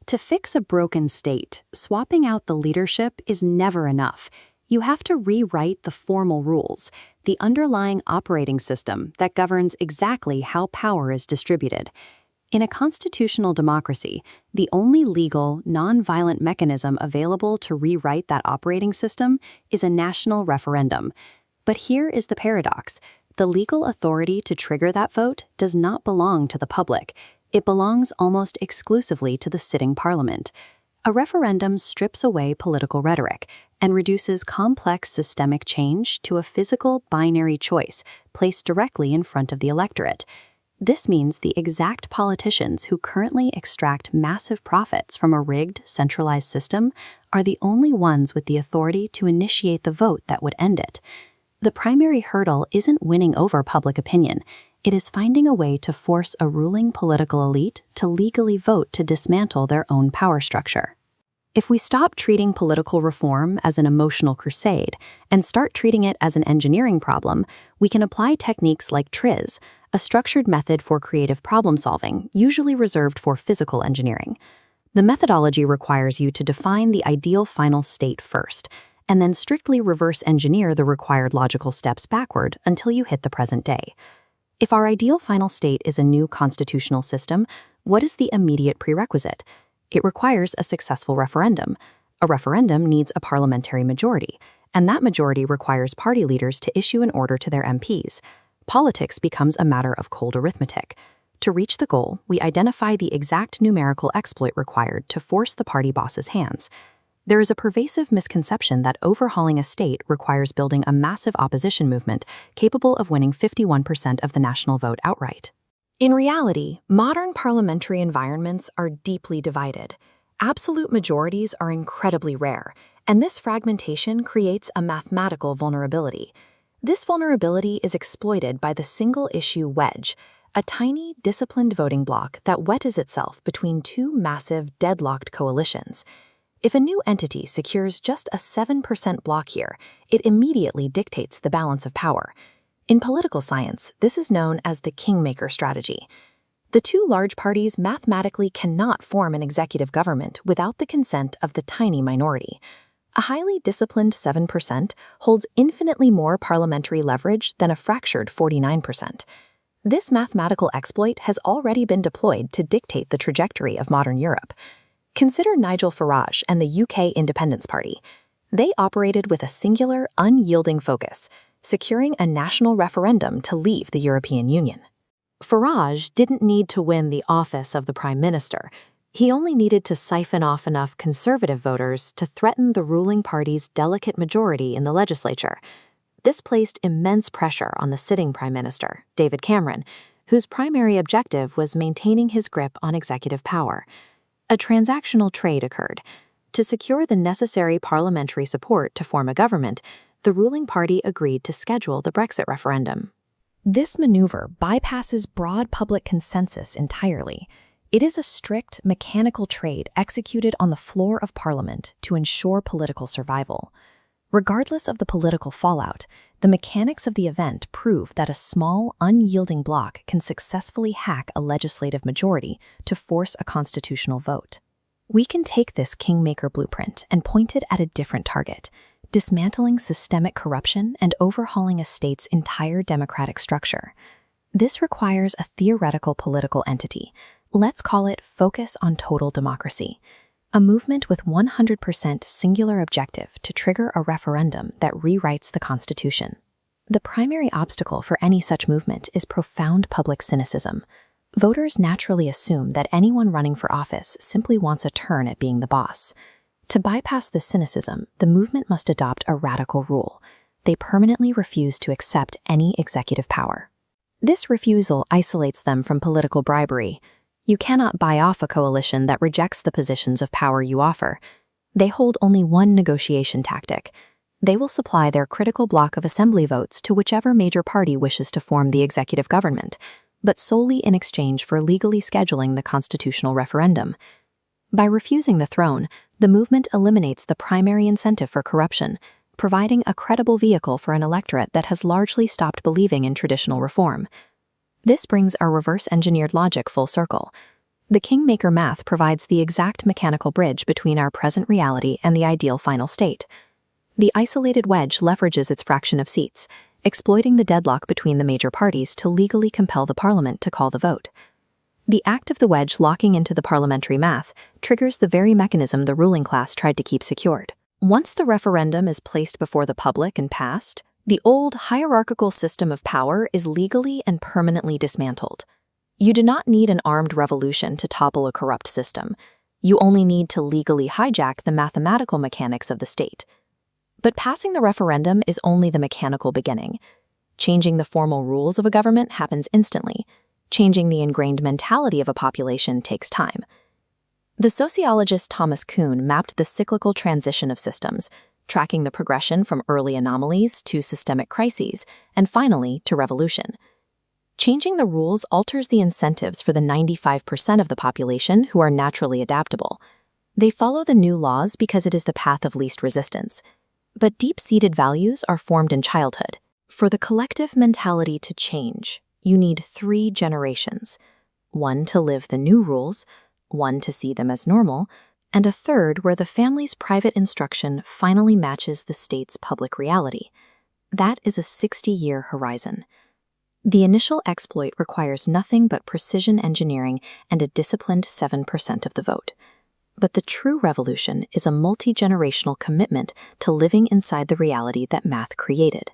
To fix a broken state, swapping out the leadership is never enough. You have to rewrite the formal rules, the underlying operating system that governs exactly how power is distributed. In a constitutional democracy, the only legal, non-violent mechanism available to rewrite that operating system is a national referendum. But here is the paradox. The legal authority to trigger that vote does not belong to the public. It belongs almost exclusively to the sitting parliament. A referendum strips away political rhetoric and reduces complex systemic change to a physical binary choice placed directly in front of the electorate. This means the exact politicians who currently extract massive profits from a rigged, centralized system are the only ones with the authority to initiate the vote that would end it. The primary hurdle isn't winning over public opinion. It is finding a way to force a ruling political elite to legally vote to dismantle their own power structure. If we stop treating political reform as an emotional crusade and start treating it as an engineering problem, we can apply techniques like TRIZ, a structured method for creative problem-solving, usually reserved for physical engineering. The methodology requires you to define the ideal final state first, and then strictly reverse engineer the required logical steps backward until you hit the present day. If our ideal final state is a new constitutional system, what is the immediate prerequisite? It requires a successful referendum. A referendum needs a parliamentary majority, and that majority requires party leaders to issue an order to their MPs. Politics becomes a matter of cold arithmetic. To reach the goal, we identify the exact numerical exploit required to force the party boss's hands. There is a pervasive misconception that overhauling a state requires building a massive opposition movement capable of winning 51% of the national vote outright. In reality, modern parliamentary environments are deeply divided. Absolute majorities are incredibly rare, and this fragmentation creates a mathematical vulnerability. This vulnerability is exploited by the single-issue wedge, a tiny, disciplined voting bloc that wedges itself between two massive, deadlocked coalitions. If a new entity secures just a 7% block here, it immediately dictates the balance of power. In political science, this is known as the kingmaker strategy. The two large parties mathematically cannot form an executive government without the consent of the tiny minority. A highly disciplined 7% holds infinitely more parliamentary leverage than a fractured 49%. This mathematical exploit has already been deployed to dictate the trajectory of modern Europe. Consider Nigel Farage and the UK Independence Party. They operated with a singular, unyielding focus, securing a national referendum to leave the European Union. Farage didn't need to win the office of the Prime Minister. He only needed to siphon off enough conservative voters to threaten the ruling party's delicate majority in the legislature. This placed immense pressure on the sitting Prime Minister, David Cameron, whose primary objective was maintaining his grip on executive power. A transactional trade occurred. To secure the necessary parliamentary support to form a government, the ruling party agreed to schedule the Brexit referendum. This maneuver bypasses broad public consensus entirely. It is a strict, mechanical trade executed on the floor of Parliament to ensure political survival. Regardless of the political fallout, the mechanics of the event prove that a small, unyielding bloc can successfully hack a legislative majority to force a constitutional vote. We can take this kingmaker blueprint and point it at a different target, dismantling systemic corruption and overhauling a state's entire democratic structure. This requires a theoretical political entity. Let's call it Focus on Total Democracy, a movement with 100% singular objective to trigger a referendum that rewrites the Constitution. The primary obstacle for any such movement is profound public cynicism. Voters naturally assume that anyone running for office simply wants a turn at being the boss. To bypass this cynicism, the movement must adopt a radical rule. They permanently refuse to accept any executive power. This refusal isolates them from political bribery. You cannot buy off a coalition that rejects the positions of power you offer. They hold only one negotiation tactic. They will supply their critical block of assembly votes to whichever major party wishes to form the executive government, but solely in exchange for legally scheduling the constitutional referendum. By refusing the throne, the movement eliminates the primary incentive for corruption, providing a credible vehicle for an electorate that has largely stopped believing in traditional reform. This brings our reverse-engineered logic full circle. The Kingmaker math provides the exact mechanical bridge between our present reality and the ideal final state. The isolated wedge leverages its fraction of seats, exploiting the deadlock between the major parties to legally compel the parliament to call the vote. The act of the wedge locking into the parliamentary math triggers the very mechanism the ruling class tried to keep secured. Once the referendum is placed before the public and passed, the old hierarchical system of power is legally and permanently dismantled. You do not need an armed revolution to topple a corrupt system. You only need to legally hijack the mathematical mechanics of the state. But passing the referendum is only the mechanical beginning. Changing the formal rules of a government happens instantly. Changing the ingrained mentality of a population takes time. The sociologist Thomas Kuhn mapped the cyclical transition of systems, tracking the progression from early anomalies to systemic crises, and finally to revolution. Changing the rules alters the incentives for the 95% of the population who are naturally adaptable. They follow the new laws because it is the path of least resistance. But deep-seated values are formed in childhood. For the collective mentality to change, you need 3 generations. 1 to live the new rules, 1 to see them as normal, and a 3rd where the family's private instruction finally matches the state's public reality. That is a 60-year horizon. The initial exploit requires nothing but precision engineering and a disciplined 7% of the vote. But the true revolution is a multi-generational commitment to living inside the reality that math created.